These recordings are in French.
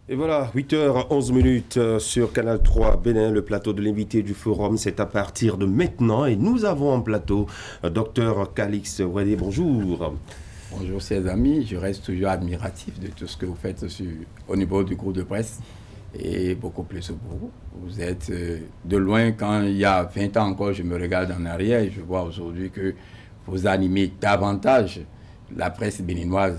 Et voilà, 8h11 sur Canal 3 Bénin, le plateau de l'invité du forum, c'est à partir de maintenant. Et nous avons en plateau Dr Calix Ouadé, bonjour. Bonjour chers amis, je reste toujours admiratif de tout ce que vous faites au niveau du groupe de presse et beaucoup plus pour vous. Vous êtes de loin, quand il y a 20 ans encore, je me regarde en arrière et je vois aujourd'hui que vous animez davantage la presse béninoise.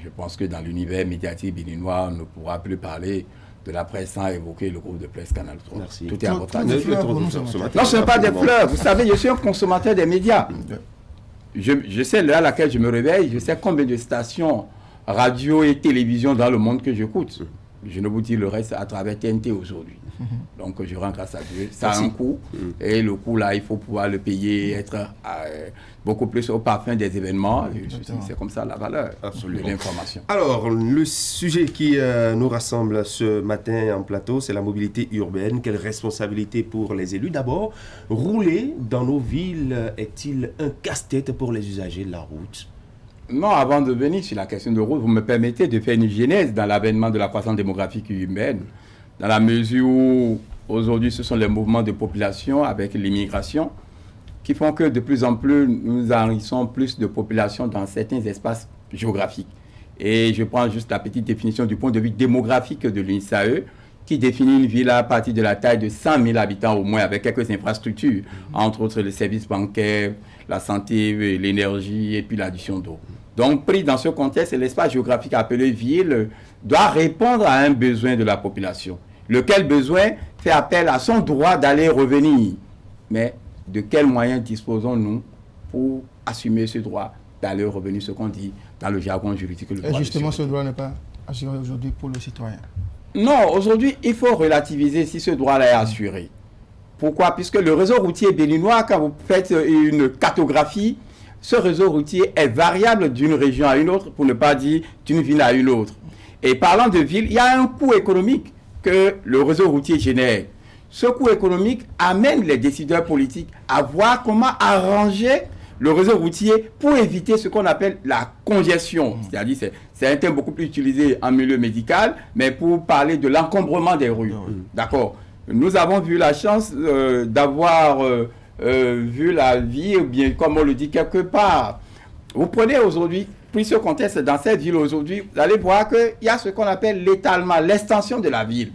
Je pense que dans l'univers médiatique béninois, on ne pourra plus parler de la presse sans évoquer le groupe de presse Canal 3. Merci. Tout est à votre avis. Non, ce ne sont pas des fleurs. Vous savez, je suis un consommateur des médias. Je sais l'heure à laquelle je me réveille, je sais combien de stations radio et télévision dans le monde que j'écoute. Je ne vous dis le reste à travers TNT aujourd'hui. Donc je rends grâce à Dieu. Ça a un coût. Et le coût là, il faut pouvoir le payer, être beaucoup plus au parfum des événements. C'est comme ça la valeur de l'information. Alors, le sujet qui nous rassemble ce matin en plateau, c'est la mobilité urbaine. Quelle responsabilité pour les élus? D'abord, rouler dans nos villes est-il un casse-tête pour les usagers de la route? Non, avant de venir sur la question de route, vous me permettez de faire une genèse dans l'avènement de la croissance démographique humaine, dans la mesure où aujourd'hui ce sont les mouvements de population avec l'immigration qui font que de plus en plus nous enrichissons plus de population dans certains espaces géographiques. Et je prends juste la petite définition du point de vue démographique de l'UNISAE qui définit une ville à partir de la taille de 100 000 habitants au moins avec quelques infrastructures, entre autres les services bancaires, la santé, l'énergie et puis l'addition d'eau. Donc, pris dans ce contexte, l'espace géographique appelé ville doit répondre à un besoin de la population. Lequel besoin fait appel à son droit d'aller et revenir. Mais de quels moyens disposons-nous pour assumer ce droit d'aller et revenir, ce qu'on dit dans le jargon juridique? Et justement, ce droit n'est pas assuré aujourd'hui pour le citoyen. Non, aujourd'hui, il faut relativiser si ce droit-là est assuré. Pourquoi? Puisque le réseau routier béninois, quand vous faites une cartographie, ce réseau routier est variable d'une région à une autre, pour ne pas dire d'une ville à une autre. Et parlant de ville, il y a un coût économique que le réseau routier génère. Ce coût économique amène les décideurs politiques à voir comment arranger le réseau routier pour éviter ce qu'on appelle la congestion. C'est-à-dire, c'est un terme beaucoup plus utilisé en milieu médical, mais pour parler de l'encombrement des rues. D'accord. Nous avons eu la chance d'avoir vu la vie, ou bien comme on le dit quelque part. Vous prenez aujourd'hui, puis ce contexte dans cette ville aujourd'hui, vous allez voir qu'il y a ce qu'on appelle l'étalement, l'extension de la ville.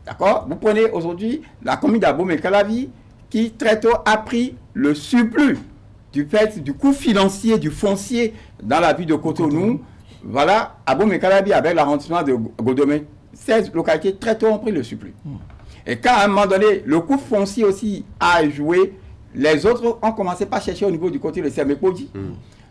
D'accord? Vous prenez aujourd'hui la commune d'Abomey-Calavi qui très tôt a pris le surplus du fait du coût financier, du foncier dans la ville de Cotonou. Voilà, Abomey-Calavi avec l'arrondissement de Godomé, 16 localités très tôt ont pris le surplus. Et quand à un moment donné, le coût foncier aussi a joué, les autres ont commencé par chercher au niveau du côté de Semekodi.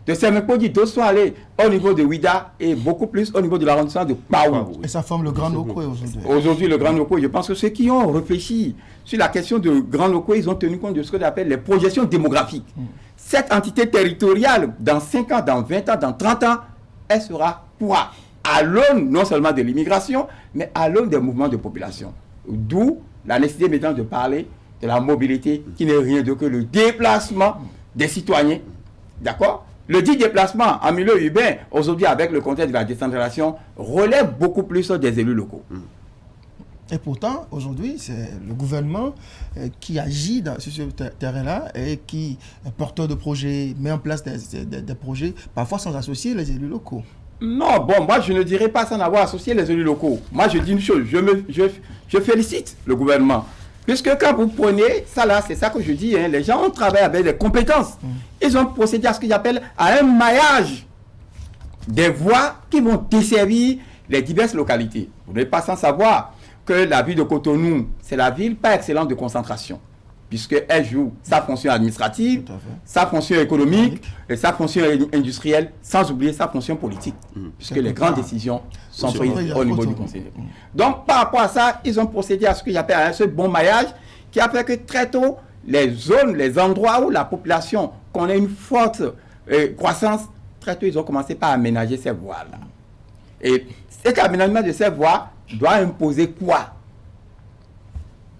De Semekodi, d'autres sont allés au niveau de Ouida et beaucoup plus au niveau de l'arrondissement de Paou. Et ça forme le Grand Nokoué aujourd'hui. Aujourd'hui, le Grand Nokoué, je pense que ceux qui ont réfléchi sur la question de Grand Nokoué, ils ont tenu compte de ce qu'on appelle les projections démographiques. Cette entité territoriale, dans 5 ans, dans 20 ans, dans 30 ans, elle sera quoi? À l'aune non seulement de l'immigration, mais à l'aune des mouvements de population. D'où la nécessité maintenant de parler de la mobilité qui n'est rien d'autre que le déplacement des citoyens. D'accord? Le dit déplacement en milieu urbain, aujourd'hui avec le contexte de la décentralisation, relève beaucoup plus des élus locaux. Et pourtant, aujourd'hui, c'est le gouvernement qui agit sur ce terrain-là et qui est porteur de projets, met en place des projets, parfois sans associer les élus locaux. Non, bon, moi je ne dirais pas sans avoir associé les élus locaux. Moi je dis une chose, je félicite le gouvernement. Puisque quand vous prenez ça là, c'est ça que je dis, hein, les gens ont travaillé avec des compétences. Ils ont procédé à ce qu'ils appellent à un maillage des voies qui vont desservir les diverses localités. Vous n'êtes pas sans savoir que la ville de Cotonou, c'est la ville pas excellente de concentration. Puisqu'elle joue sa fonction administrative, sa fonction économique, et sa fonction industrielle, sans oublier sa fonction politique. Puisque les grandes décisions sont prises au niveau du conseil. Donc, par rapport à ça, ils ont procédé à ce que j'appelle ce bon maillage, qui a fait que très tôt, les zones, les endroits où la population connaît une forte croissance, très tôt, ils ont commencé par aménager ces voies-là. Et cet aménagement de ces voies doit imposer quoi?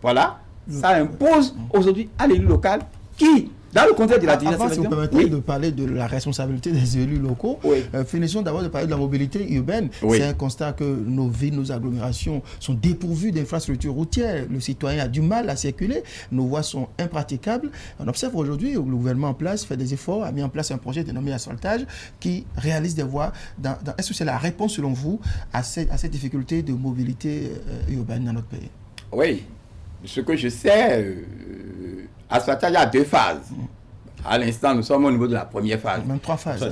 Voilà. Ça impose aujourd'hui à l'élu local qui, Dans le contexte de la Avant, si vous permettez oui. de parler de la responsabilité des élus locaux, Oui. finissons d'abord de parler de la mobilité urbaine. Oui. C'est un constat que nos villes, nos agglomérations sont dépourvues d'infrastructures routières. Le citoyen a du mal à circuler. Nos voies sont impraticables. On observe aujourd'hui, le gouvernement en place fait des efforts, a mis en place un projet dénommé Asfaltage qui réalise des voies. Est-ce que c'est la réponse, selon vous, à cette difficulté de mobilité urbaine dans notre pays? Oui. Ce que je sais, Asfaltage, il y a 2 phases. À l'instant, nous sommes au niveau de la première phase. Même 3 phases. Ça,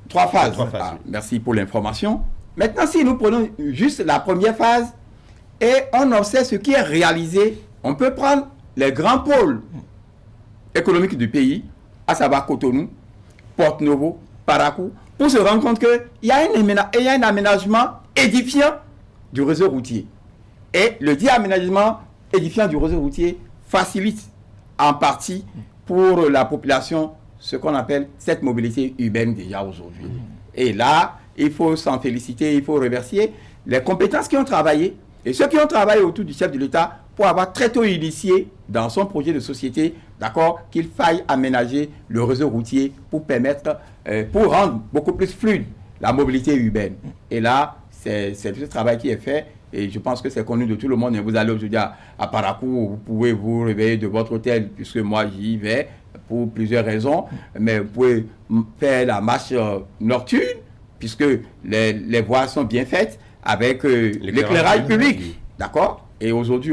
3 phases. 3 phases, oui. Merci pour l'information. Maintenant, si nous prenons juste la première phase et on observe ce qui est réalisé, on peut prendre les grands pôles économiques du pays, à savoir Cotonou, Porto-Novo, Parakou, pour se rendre compte qu'il y a un aménagement édifiant du réseau routier. Et le dit aménagement édifiant du réseau routier facilite en partie pour la population ce qu'on appelle cette mobilité urbaine déjà aujourd'hui. Et là, il faut s'en féliciter, il faut remercier les compétences qui ont travaillé et ceux qui ont travaillé autour du chef de l'État pour avoir très tôt initié dans son projet de société, d'accord, qu'il faille aménager le réseau routier pour permettre, pour rendre beaucoup plus fluide la mobilité urbaine. Et là, c'est ce travail qui est fait. Et je pense que c'est connu de tout le monde. Et vous allez aujourd'hui à Parakou, vous pouvez vous réveiller de votre hôtel, puisque moi j'y vais pour plusieurs raisons. Mais vous pouvez faire la marche nocturne, puisque les voies sont bien faites avec l'éclairage public. D'accord? Et aujourd'hui,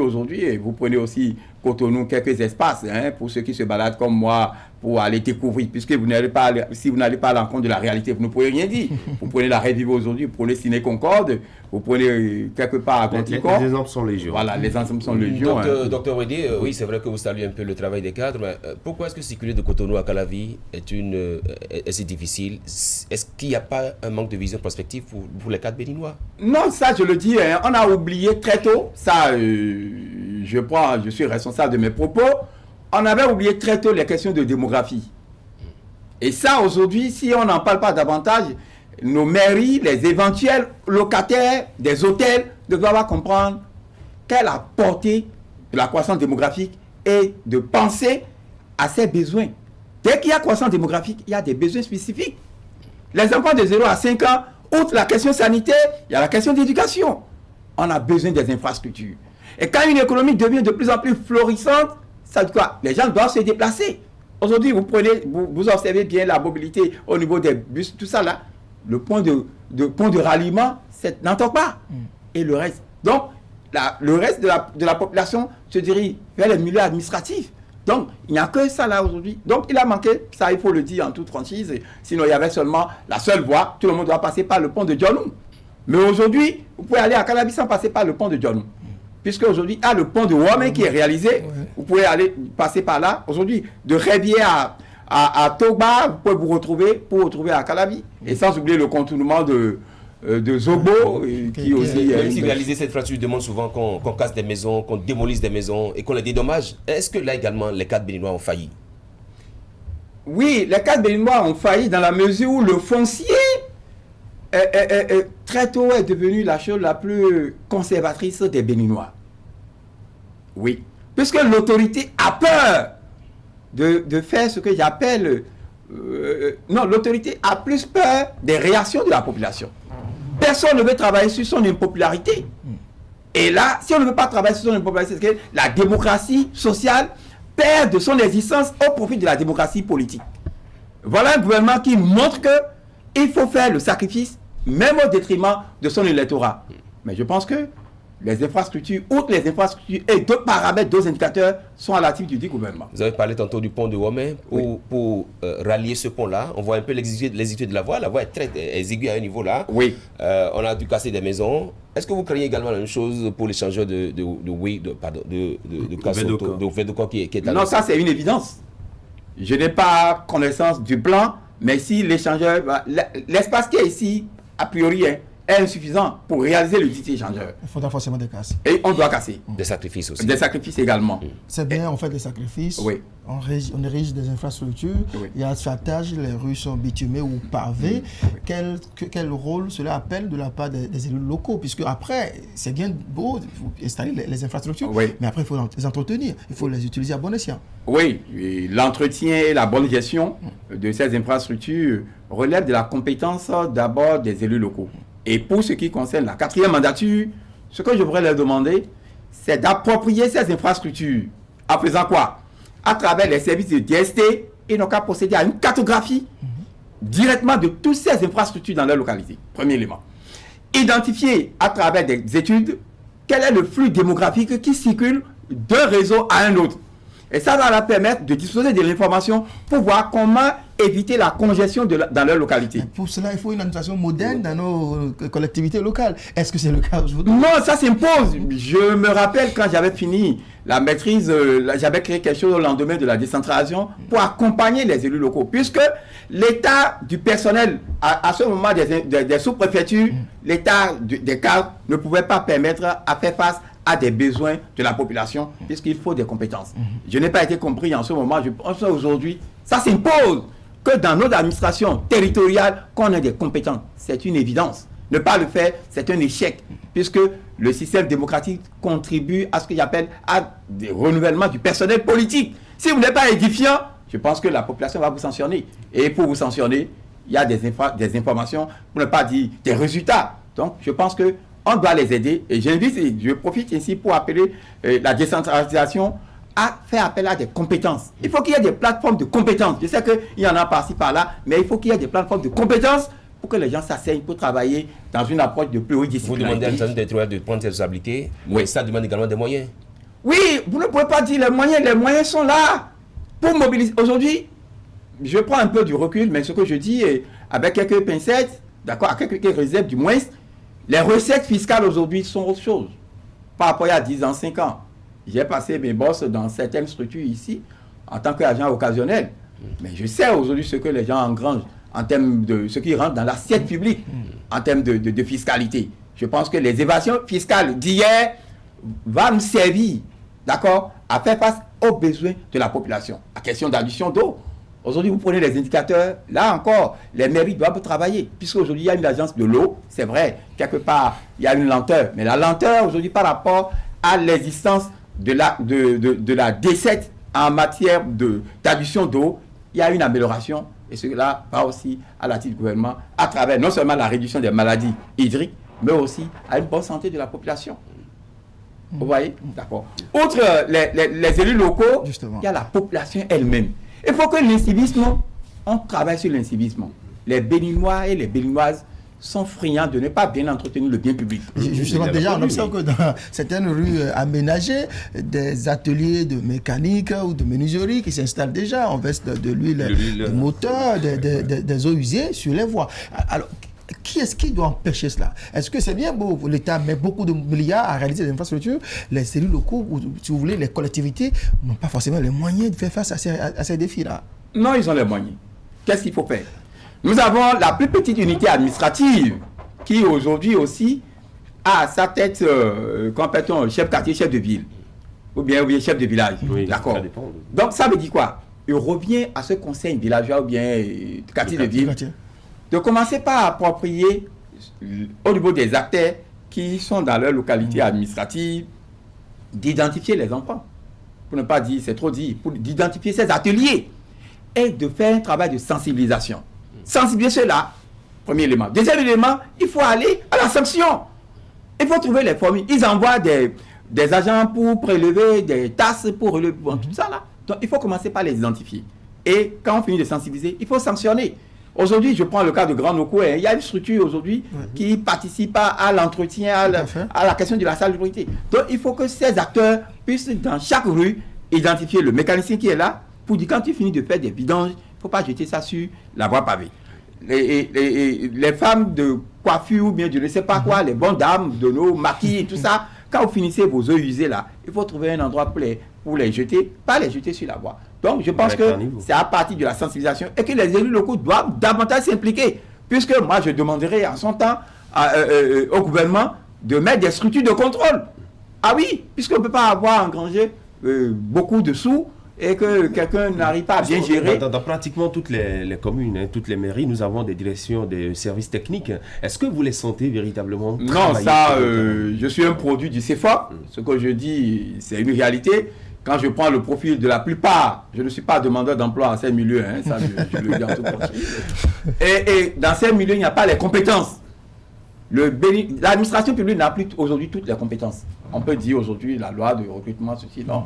vous prenez aussi Cotonou, quelques espaces, pour ceux qui se baladent comme moi, pour aller découvrir, puisque vous n'allez pas, si vous n'allez pas à l'encontre de la réalité, vous ne pouvez rien dire. Vous prenez la Rêve aujourd'hui, vous prenez Ciné Concorde, vous prenez quelque part à Conticor. Les exemples sont légions. Voilà, les exemples sont légions. Docteur Wédé, oui, c'est vrai que vous saluez un peu le travail des cadres, mais pourquoi est-ce que circuler de Cotonou à Calavi est si difficile? Est-ce qu'il n'y a pas un manque de vision prospective pour les cadres béninois? Non, ça je le dis, on a oublié très tôt, ça je suis responsable de mes propos, on avait oublié très tôt les questions de démographie. Et ça aujourd'hui, si on n'en parle pas davantage, nos mairies, les éventuels locataires des hôtels doivent comprendre quelle a portée de la croissance démographique et de penser à ses besoins. Dès qu'il y a croissance démographique, il y a des besoins spécifiques. Les enfants de 0 à 5 ans, outre la question sanitaire, il y a la question d'éducation. On a besoin des infrastructures. Et quand une économie devient de plus en plus florissante, ça dit quoi? Les gens doivent se déplacer. Aujourd'hui, vous observez bien la mobilité au niveau des bus, tout ça là. Le point de ralliement, n'entend pas. Et le reste. Donc, le reste de la population se dirige vers les milieux administratifs. Donc, il n'y a que ça là aujourd'hui. Donc, il a manqué, ça il faut le dire en toute franchise, sinon il y avait seulement la seule voie, tout le monde doit passer par le pont de Djonou. Mais aujourd'hui, vous pouvez aller à Calavi sans passer par le pont de Djonou. Puisque aujourd'hui, il y a le pont de Womé qui est réalisé, vous pouvez aller passer par là. Aujourd'hui, de Révier à Togba, vous pouvez vous retrouver à Calavi. Et sans oublier le contournement de Zobo, qui aussi... Même si réaliser cette fracture demande souvent qu'on casse des maisons, qu'on démolisse des maisons et qu'on les dédommage. Est-ce que là également, les cadres béninois ont failli? Oui, les cadres béninois ont failli dans la mesure où le foncier, très tôt, est devenu la chose la plus conservatrice des Béninois. Oui. Puisque l'autorité a peur de faire ce que j'appelle... non, l'autorité a plus peur des réactions de la population. Personne ne veut travailler sur son impopularité. Et là, si on ne veut pas travailler sur son impopularité, c'est que la démocratie sociale perd de son existence au profit de la démocratie politique. Voilà un gouvernement qui montre qu'il faut faire le sacrifice, même au détriment de son électorat. Mais je pense que les infrastructures, outre les infrastructures et d'autres paramètres, d'autres indicateurs sont à l'actif du gouvernement. Vous avez parlé tantôt du pont de Womé. Pour rallier ce pont-là, on voit un peu l'exiguïté de la voie. La voie est très exiguë à un niveau là. Oui. On a dû casser des maisons. Est-ce que vous craignez également la même chose pour l'échangeur de Védocor qui est à Non, ça c'est une évidence. Je n'ai pas connaissance du plan, mais si l'échangeur... L'espace qui est ici, a priori, est insuffisant pour réaliser le dit échangeur. Il faudra forcément des casses. Et on doit casser. Des sacrifices aussi. Des sacrifices également. C'est bien, on fait des sacrifices. Oui. On érige des infrastructures. Oui. Il y a asphaltage, les rues sont bitumées ou pavées. Quel rôle cela appelle de la part des élus locaux? Puisque après, c'est bien beau installer les infrastructures, Oui. mais après, il faut les entretenir. Il faut les utiliser à bon escient. Oui, et l'entretien et la bonne gestion de ces infrastructures relève de la compétence d'abord des élus locaux. Et pour ce qui concerne la 4e mandature, ce que je voudrais leur demander, c'est d'approprier ces infrastructures. En faisant quoi? À travers les services de DST, ils n'ont qu'à procéder à une cartographie directement de toutes ces infrastructures dans leur localité. Premier élément. Identifier à travers des études quel est le flux démographique qui circule d'un réseau à un autre. Et ça va leur permettre de disposer de l'information pour voir comment éviter la congestion dans leur localité. Et pour cela, il faut une administration moderne dans nos collectivités locales. Est-ce que c'est le cas aujourd'hui? Non, ça s'impose. Je me rappelle quand j'avais fini la maîtrise, j'avais créé quelque chose au lendemain de la décentralisation pour accompagner les élus locaux. Puisque l'état du personnel, à ce moment des sous-préfectures, l'état des cadres ne pouvait pas permettre à faire face à des besoins de la population, puisqu'il faut des compétences. Je n'ai pas été compris en ce moment. Je pense qu'aujourd'hui, ça s'impose que dans notre administration territoriale, qu'on ait des compétences. C'est une évidence. Ne pas le faire, c'est un échec, puisque le système démocratique contribue à ce que j'appelle à des renouvellements du personnel politique. Si vous n'êtes pas édifiant, je pense que la population va vous sanctionner. Et pour vous sanctionner, il y a des informations, pour ne pas dire des résultats. Donc, je pense que on doit les aider. Et j'invite, et je profite ici pour appeler la décentralisation à faire appel à des compétences. Il faut qu'il y ait des plateformes de compétences. Je sais qu'il y en a par-ci, par-là, mais il faut qu'il y ait des plateformes de compétences pour que les gens s'asseyent pour travailler dans une approche de pluridisciplinarité. Vous demandez à l'administration territoriale de prendre ses responsabilités, mais ça demande également des moyens. Oui, vous ne pouvez pas dire les moyens sont là pour mobiliser. Aujourd'hui, je prends un peu du recul, mais ce que je dis, avec quelques pincettes, d'accord, avec quelques réserves du moins, les recettes fiscales aujourd'hui sont autre chose. Par rapport à 10 ans, 5 ans. J'ai passé mes bosses dans certaines structures ici en tant qu'agent occasionnel. Mais je sais aujourd'hui ce que les gens engrangent en termes de ce qui rentre dans l'assiette publique, en termes de fiscalité. Je pense que les évasions fiscales d'hier vont nous servir, d'accord, à faire face aux besoins de la population. La question d'adduction d'eau. Aujourd'hui, vous prenez les indicateurs, là encore, les mairies doivent travailler, puisqu'aujourd'hui, il y a une agence de l'eau, c'est vrai, quelque part, il y a une lenteur. Mais la lenteur, aujourd'hui, par rapport à l'existence de la D7 en matière d'adduction d'eau, il y a une amélioration. Et cela va aussi à la titre du gouvernement, à travers non seulement la réduction des maladies hydriques, mais aussi à une bonne santé de la population. Vous voyez? D'accord. Outre les élus locaux, justement, il y a la population elle-même. Il faut que l'incivisme, on travaille sur l'incivisme. Les Béninois et les Béninoises sont friands de ne pas bien entretenir le bien public. Justement, déjà, on observe que dans certaines rues aménagées, des ateliers de mécanique ou de menuiserie qui s'installent déjà. On verse de l'huile de moteur, des eaux usées sur les voies. Alors, qui est-ce qui doit empêcher cela? Est-ce que c'est bien beau, l'État met beaucoup de milliards à réaliser des infrastructures, les élus locaux, ou si vous voulez, les collectivités n'ont pas forcément les moyens de faire face à ces défis-là? Non, ils ont les moyens. Qu'est-ce qu'il faut faire? Nous avons la plus petite unité administrative qui aujourd'hui aussi a à sa tête, complètement chef quartier, chef de ville, ou bien chef de village. Oui, d'accord. Donc ça veut dire quoi? Il revient à ce conseil villageois ou bien quartier de ville de commencer par approprier au niveau des acteurs qui sont dans leur localité administrative, d'identifier les enfants. Pour ne pas dire, c'est trop dit, pour d'identifier ces ateliers et de faire un travail de sensibilisation. Sensibiliser cela, premier élément. Deuxième élément, il faut aller à la sanction. Il faut trouver les formules. Ils envoient des agents pour prélever des tasses, pour relever tout ça là. Donc il faut commencer par les identifier. Et quand on finit de sensibiliser, il faut sanctionner. Aujourd'hui, je prends le cas de Grand Noko, il y a une structure aujourd'hui qui participe à l'entretien, à la question de la salubrité. Donc, il faut que ces acteurs puissent, dans chaque rue, identifier le mécanicien qui est là pour dire quand tu finis de faire des vidanges, il ne faut pas jeter ça sur la voie pavée. Les femmes de coiffure ou bien je ne sais pas quoi, les bonnes dames de nos maquis et tout ça, quand vous finissez vos eaux usées là, il faut trouver un endroit pour les jeter, pas les jeter sur la voie. Donc, je pense que c'est à partir de la sensibilisation et que les élus locaux doivent davantage s'impliquer. Puisque moi, je demanderai en son temps au gouvernement de mettre des structures de contrôle. Ah oui, puisqu'on ne peut pas avoir engrangé beaucoup de sous et que quelqu'un n'arrive pas à bien gérer. Dans pratiquement toutes les communes, hein, toutes les mairies, nous avons des directions des services techniques. Est-ce que vous les sentez véritablement Non, travailler ça, je suis un produit du CFA. Ce que je dis, c'est une réalité. Quand je prends le profil de la plupart, je ne suis pas demandeur d'emploi à ces milieux, hein, ça je le dis en tout cas. Et dans ces milieux, il n'y a pas les compétences. L'administration publique n'a plus aujourd'hui toutes les compétences. On peut dire aujourd'hui la loi de recrutement, ceci, non.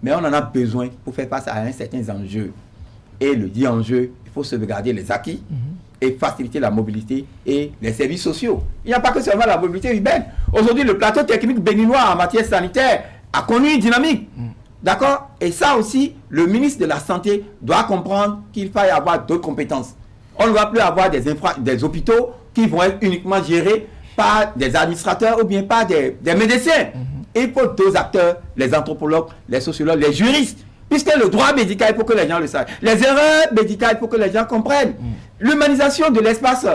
Mais on en a besoin pour faire face à un certain enjeu. Et le dit enjeu, il faut sauvegarder les acquis et faciliter la mobilité et les services sociaux. Il n'y a pas que seulement la mobilité urbaine. Aujourd'hui, le plateau technique béninois en matière sanitaire a connu une dynamique. D'accord? Et ça aussi, le ministre de la Santé doit comprendre qu'il faille avoir d'autres compétences. On ne va plus avoir des hôpitaux qui vont être uniquement gérés par des administrateurs ou bien par des médecins. Il faut deux acteurs, les anthropologues, les sociologues, les juristes. Puisque le droit médical, il faut que les gens le sachent. Les erreurs médicales, il faut que les gens comprennent. L'humanisation de l'espace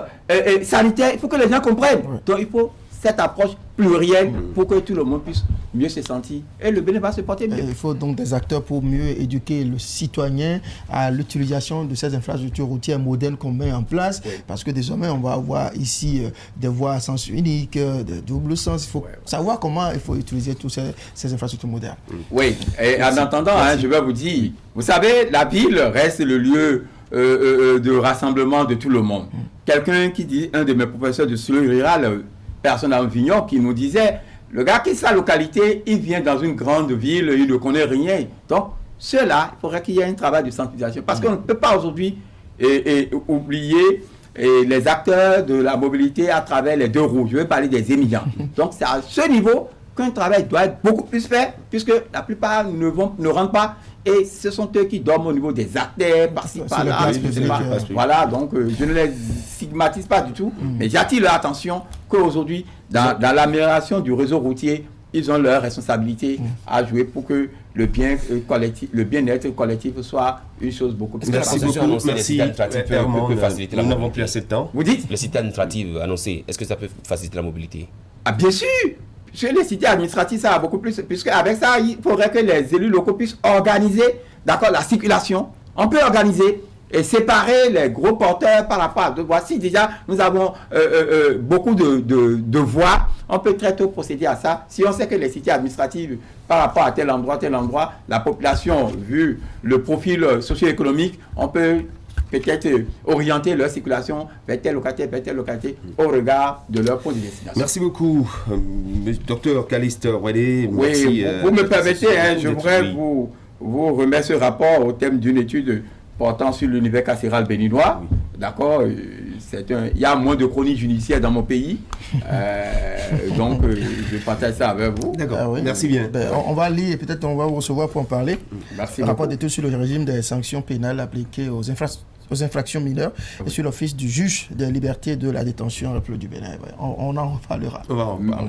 sanitaire, il faut que les gens comprennent. Donc il faut cette approche plurielle pour que tout le monde puisse mieux se sentir. Et le bénéfice va se porter mieux. Il faut donc des acteurs pour mieux éduquer le citoyen à l'utilisation de ces infrastructures routières modernes qu'on met en place. Parce que désormais, on va avoir ici des voies à sens unique, de double sens. Il faut savoir comment il faut utiliser toutes ces infrastructures modernes. Oui, et en attendant, je vais vous dire, vous savez, la ville reste le lieu de rassemblement de tout le monde. Quelqu'un qui dit, un de mes professeurs de sociologie rurale, personne à Vignon, qui nous disait, le gars qui est sa localité, il vient dans une grande ville, il ne connaît rien. Donc, cela, il faudrait qu'il y ait un travail de sensibilisation. Parce qu'on ne peut pas aujourd'hui oublier les acteurs de la mobilité à travers les deux roues. Je vais parler des émigrants. Donc, c'est à ce niveau qu'un travail doit être beaucoup plus fait, puisque la plupart ne rentrent pas. Et ce sont eux qui dorment au niveau des artères, par-ci, par-là. Voilà, donc je ne les stigmatise pas du tout, mais j'attire leur attention qu'aujourd'hui, dans l'amélioration du réseau routier, ils ont leur responsabilité à jouer pour que le bien-être collectif soit une chose beaucoup plus Merci importante. beaucoup. Merci. Nous n'avons plus assez de temps. Vous dites? Les cités administratives annoncées, est-ce que ça peut faciliter la mobilité? Ah, bien sûr! Sur les cités administratives, ça va beaucoup plus, puisque avec ça, il faudrait que les élus locaux puissent organiser, d'accord, la circulation. On peut organiser et séparer les gros porteurs par rapport à deux voies. Si déjà nous avons beaucoup de voies, on peut très tôt procéder à ça. Si on sait que les cités administratives, par rapport à tel endroit, la population, vu le profil socio-économique, on peut peut-être orienter leur circulation vers telle localité au regard de leur point de destination. Merci beaucoup, docteur Calixte Rouedé. Oui, vous me permettez, je voudrais vous remettre ce rapport au thème d'une étude portant sur l'univers carcéral béninois. Oui. D'accord, il y a moins de chroniques judiciaires dans mon pays, donc je partage ça avec vous. D'accord, merci bien. On va lire et peut-être on va vous recevoir pour en parler. Merci. Un rapport d'étude sur le régime des sanctions pénales appliquées aux infractions mineures et sur l'office du juge des libertés de la détention en République du Bénin. On en parlera.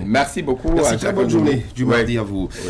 Merci beaucoup. Merci, très bonne journée du mardi à vous. Oui.